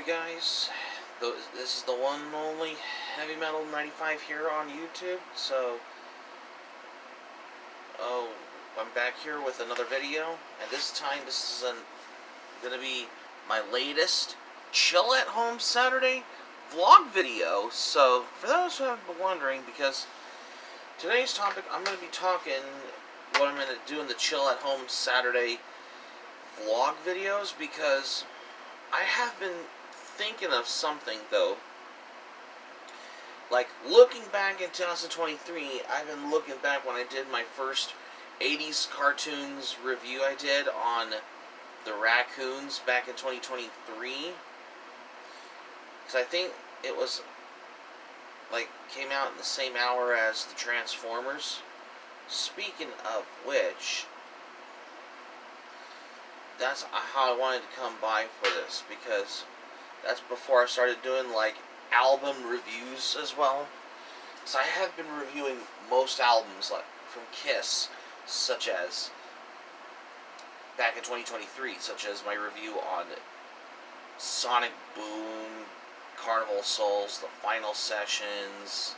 guys? This is the one and only Heavy Metal 95 here on YouTube. Oh, I'm back here with another video, and this time this is going to be my latest Chill at Home Saturday vlog video. So, for those who have been wondering, because today's topic, I'm going to be talking what I'm going to do in the Chill at Home Saturday vlog videos, because I have been thinking of something, though. Like, looking back in 2023, I've been looking back when I did my first 80s cartoons review I did on the Raccoons back in 2023. Because I think it was, like, came out in the same hour as the Transformers. Speaking of which, that's how I wanted to come by for this, because that's before I started doing, like, album reviews as well. So I have been reviewing most albums, like, from Kiss, such as, back in 2023, such as my review on Sonic Boom, Carnival Souls, The Final Sessions,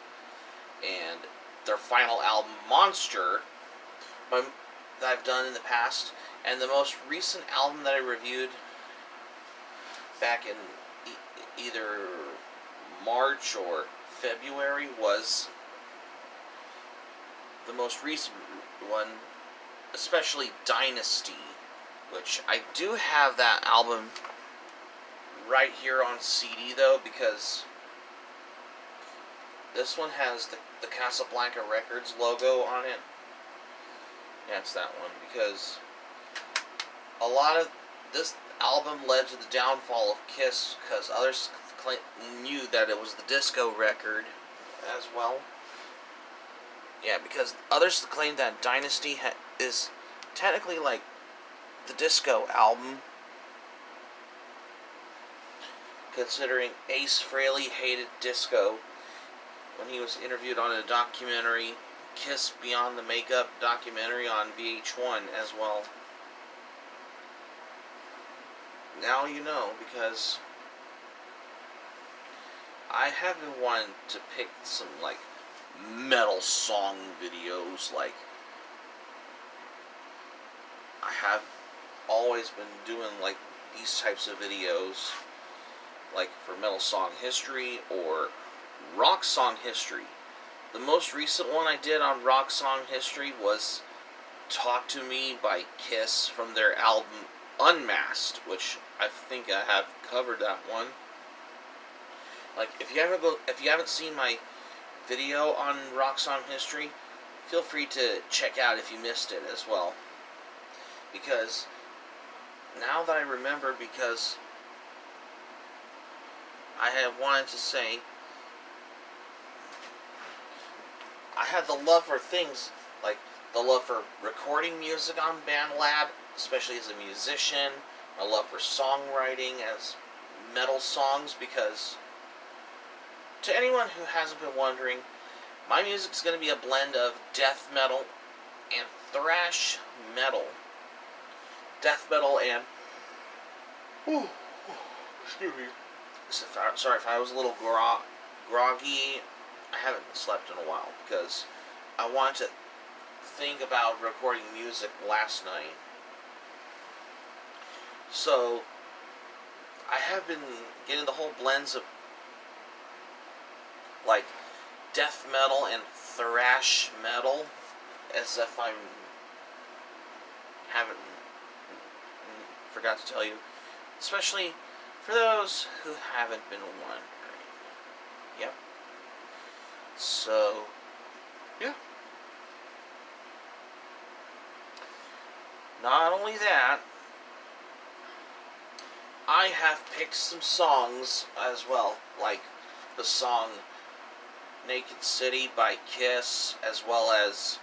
and their final album, Monster, that I've done in the past. And the most recent album that I reviewed back in either March or February was the most recent one, especially Dynasty, which I do have that album right here on CD, though, because this one has the Casablanca Records logo on it. Yeah, it's that one, because a lot of this album led to the downfall of Kiss, because others knew that it was the disco record as well. Yeah, because others claimed that Dynasty is technically like the disco album, considering Ace Frehley hated disco when he was interviewed on a documentary, Kiss Beyond the Makeup documentary on VH1 as well. Now you know, because I have been wanting to pick some, like, metal song videos. Like, I have always been doing, like, these types of videos, like, for metal song history or rock song history. The most recent one I did on rock song history was Talk to Me by Kiss from their album Unmasked, which I think I have covered that one. Like, if you haven't seen my video on rock song history, feel free to check out if you missed it as well. Because now that I remember, because I have wanted to say, I had the love for things, like the love for recording music on BandLab, especially as a musician, my love for songwriting as metal songs, because to anyone who hasn't been wondering, my music's going to be a blend of death metal and thrash metal. Death metal and... excuse me. Sorry if I was a little groggy. I haven't slept in a while, because I wanted to think about recording music last night. So, I have been getting the whole blends of, like, death metal and thrash metal, as if I haven't forgot to tell you, especially for those who haven't been wondering. Yep. So, yeah. Not only that, I have picked some songs as well, like the song Naked City by Kiss, as well as,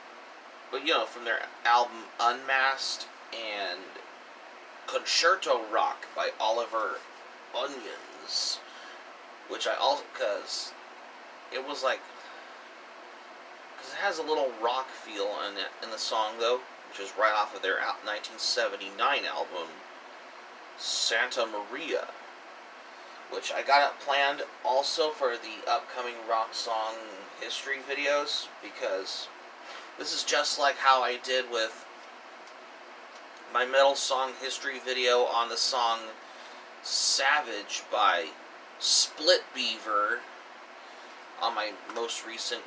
but you know, from their album Unmasked, and Concerto Rock by Oliver Onions, which I also, because it was like, because it has a little rock feel in it, in the song, though, which is right off of their 1979 album, Santa Maria. which I got it planned also for the upcoming rock song history videos, because this is just like how I did with my metal song history video on the song Savage by Split Beaver on my most recent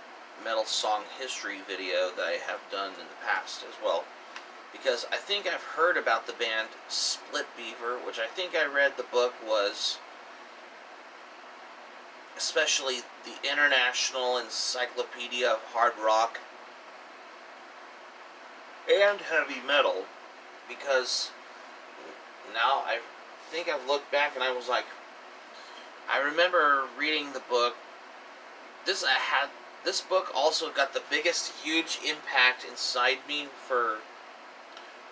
metal song history video that I have done in the past as well. Because I think I've heard about the band Split Beaver, which I think I read the book was especially the International Encyclopedia of Hard Rock and Heavy Metal, because now I think I've looked back and I was like, I remember reading the book. This book also got the biggest huge impact inside me for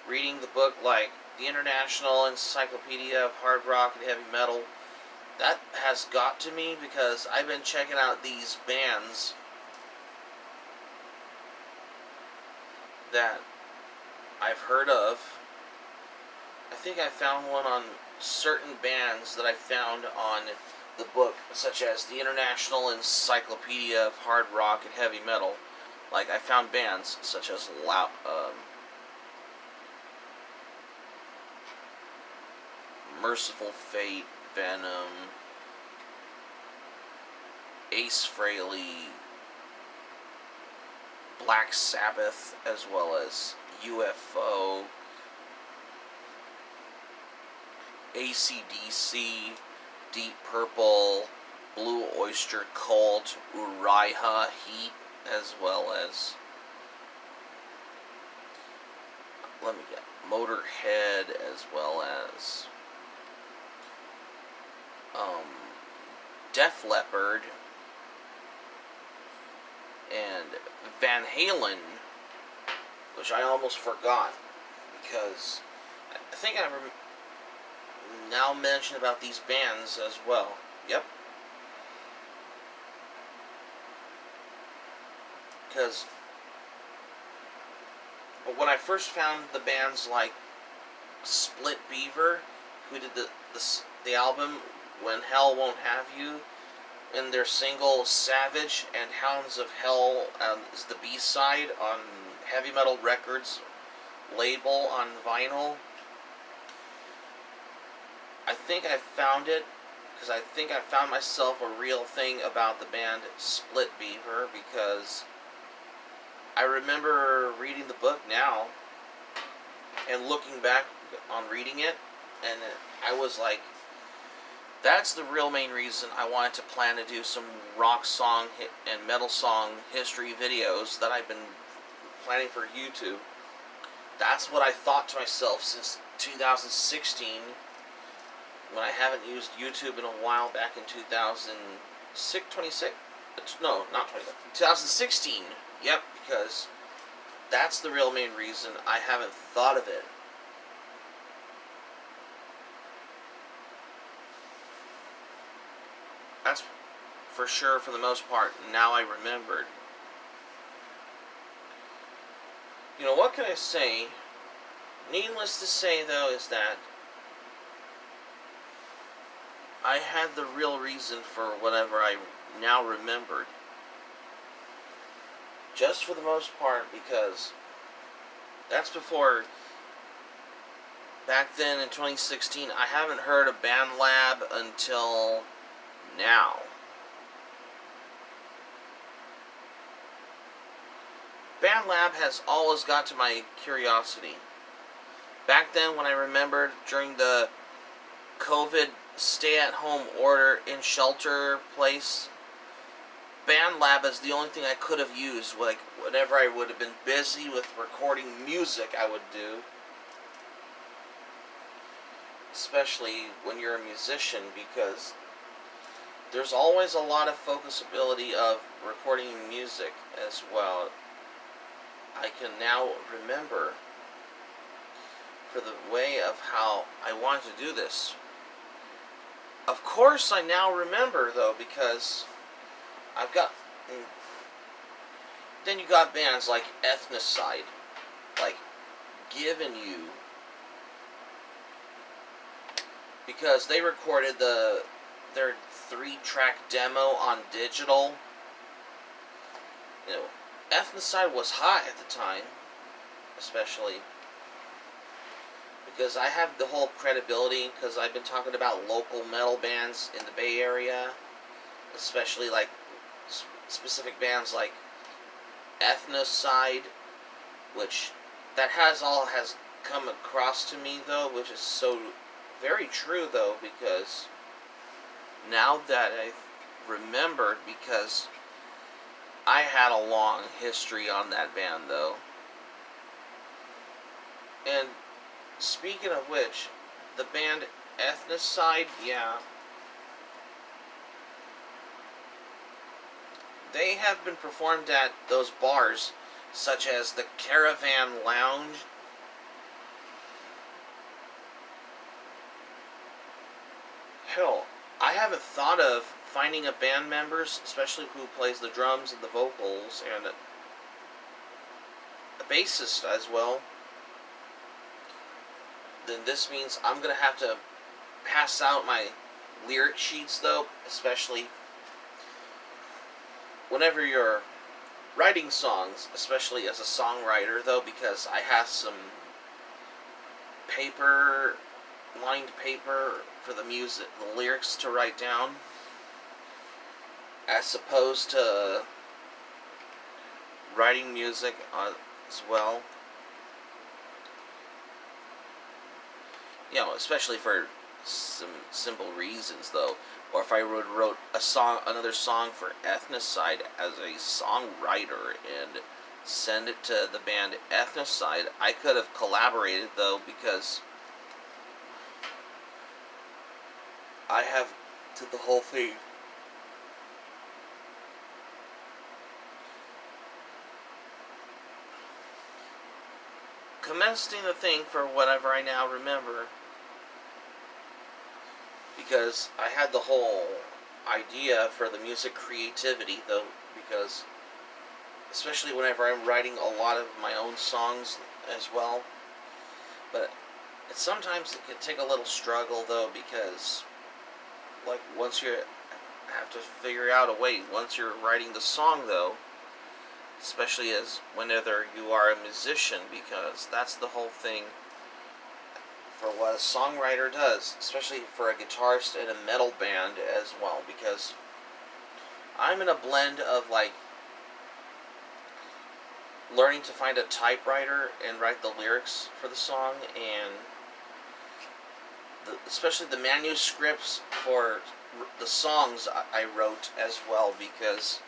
reading the book, like the International Encyclopedia of Hard Rock and Heavy Metal. That has got to me because I've been checking out these bands that I've heard of. I think I found one on certain bands that I found on the book, such as the International Encyclopedia of Hard Rock and Heavy Metal. Like, I found bands such as Merciful Fate, Venom, Ace Frehley, Black Sabbath, as well as UFO, AC/DC, Deep Purple, Blue Oyster Cult, Uriah Heep, as well as Motorhead, as well as Def Leppard, and Van Halen, which I almost forgot, because I think I now mention about these bands as well. Yep. Because when I first found the bands like Split Beaver, who did the album When Hell Won't Have You, and their single Savage and Hounds of Hell is the B-side on Heavy Metal Records label on vinyl. I think I found it because I think I found myself a real thing about the band Split Beaver, because I remember reading the book now and looking back on reading it, and I was like, that's the real main reason I wanted to plan to do some rock song and metal song history videos that I've been planning for YouTube. That's what I thought to myself since 2016, when I haven't used YouTube in a while, back in 2016. Yep, because that's the real main reason I haven't thought of it. That's for sure, for the most part. Now I remembered. You know, what can I say? Needless to say, though, is that I had the real reason for whatever I now remembered. Just for the most part, because that's before, back then in 2016, I haven't heard of BandLab until now. BandLab has always got to my curiosity. Back then, when I remembered during the COVID stay-at-home order in shelter place, BandLab is the only thing I could have used. Like, whenever I would have been busy with recording music, I would do. Especially when you're a musician, because there's always a lot of focusability of recording music as well. I can now remember for the way of how I wanted to do this. Of course I now remember, though, because I've got... Then you got bands like Ethnicide, like Given You, because they recorded their their 3-track demo on digital, you know, Ethnocide was hot at the time, especially because I have the whole credibility, because I've been talking about local metal bands in the Bay Area, especially like specific bands like Ethnocide, which that has come across to me though, which is so very true though, because now that I remembered, because I had a long history on that band though. And speaking of which, the band Ethnocide, yeah, they have been performed at those bars such as the Caravan Lounge, hell, I haven't thought of finding a band members, especially who plays the drums and the vocals, and a bassist as well. Then this means I'm going to have to pass out my lyric sheets though, especially whenever you're writing songs, especially as a songwriter though, because I have some paper, lined paper for the music, the lyrics to write down, as opposed to writing music as well. You know, especially for some simple reasons though. Or if I wrote another song for Ethnocide as a songwriter and send it to the band Ethnocide, I could have collaborated though, because I have to the whole thing. Commencing the thing for whatever I now remember, because I had the whole idea for the music creativity though, because especially whenever I'm writing a lot of my own songs as well, but sometimes it can take a little struggle though, because like once you have to figure out a way, once you're writing the song though, especially as whenever you are a musician, because that's the whole thing for what a songwriter does, especially for a guitarist in a metal band as well, because I'm in a blend of like learning to find a typewriter and write the lyrics for the song, and especially the manuscripts for the songs I wrote as well, because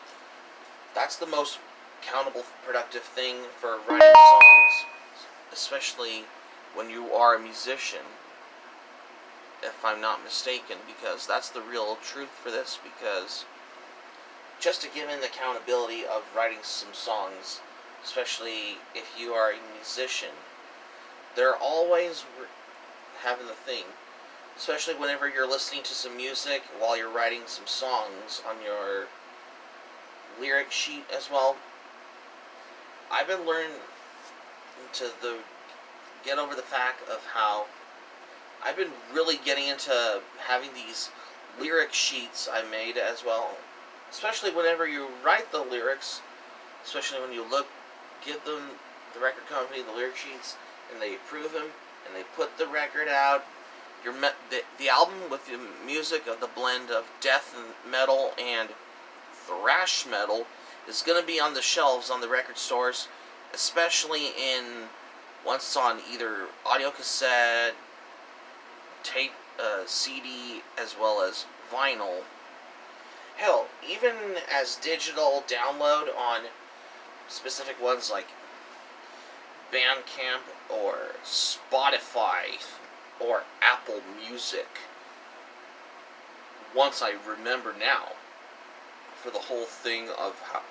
that's the most countable, productive thing for writing songs, especially when you are a musician, if I'm not mistaken, because that's the real truth for this, because just to give in the accountability of writing some songs, especially if you are a musician, they're always having the thing, especially whenever you're listening to some music while you're writing some songs on your lyric sheet as well. I've been learning to get over the fact of how I've been really getting into having these lyric sheets I made as well, especially whenever you write the lyrics, especially when you give them, the record company, the lyric sheets, and they approve them, and they put the record out. The album with the music of the blend of death metal and thrash metal is going to be on the shelves on the record stores, especially once it's on either audio cassette, tape, CD, as well as vinyl. Hell, even as digital download on specific ones like Bandcamp or Spotify or Apple Music. Once I remember now, for the whole thing of how,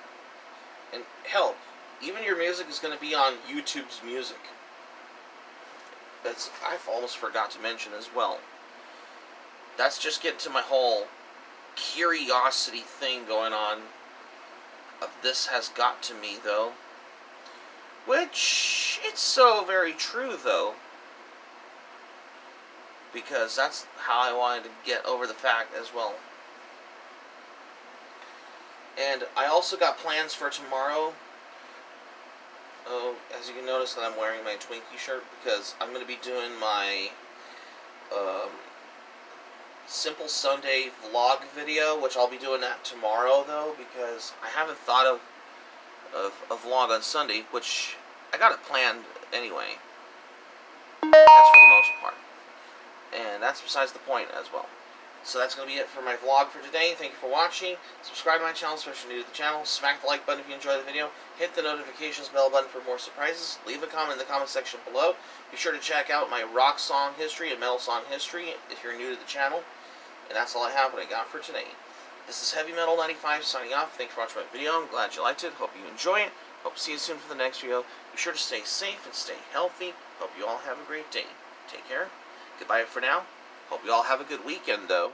and hell, even your music is going to be on YouTube's Music. I've almost forgot to mention as well. That's just getting to my whole curiosity thing going on of this has got to me though, which it's so very true though, because that's how I wanted to get over the fact as well. And I also got plans for tomorrow. Oh, as you can notice that I'm wearing my Twinkie shirt because I'm going to be doing my um, Simple Sunday vlog video, which I'll be doing that tomorrow though, because I haven't thought of a vlog on Sunday, which I got it planned anyway. That's for the most part. And that's besides the point as well. So that's going to be it for my vlog for today. Thank you for watching. Subscribe to my channel, especially new to the channel. Smack the like button if you enjoyed the video. Hit the notifications bell button for more surprises. Leave a comment in the comment section below. Be sure to check out my rock song history and metal song history if you're new to the channel. And that's all I have what I got for today. This is Heavy Metal 95 signing off. Thanks for watching my video. I'm glad you liked it. Hope you enjoy it. Hope to see you soon for the next video. Be sure to stay safe and stay healthy. Hope you all have a great day. Take care. Goodbye for now. Hope you all have a good weekend, though.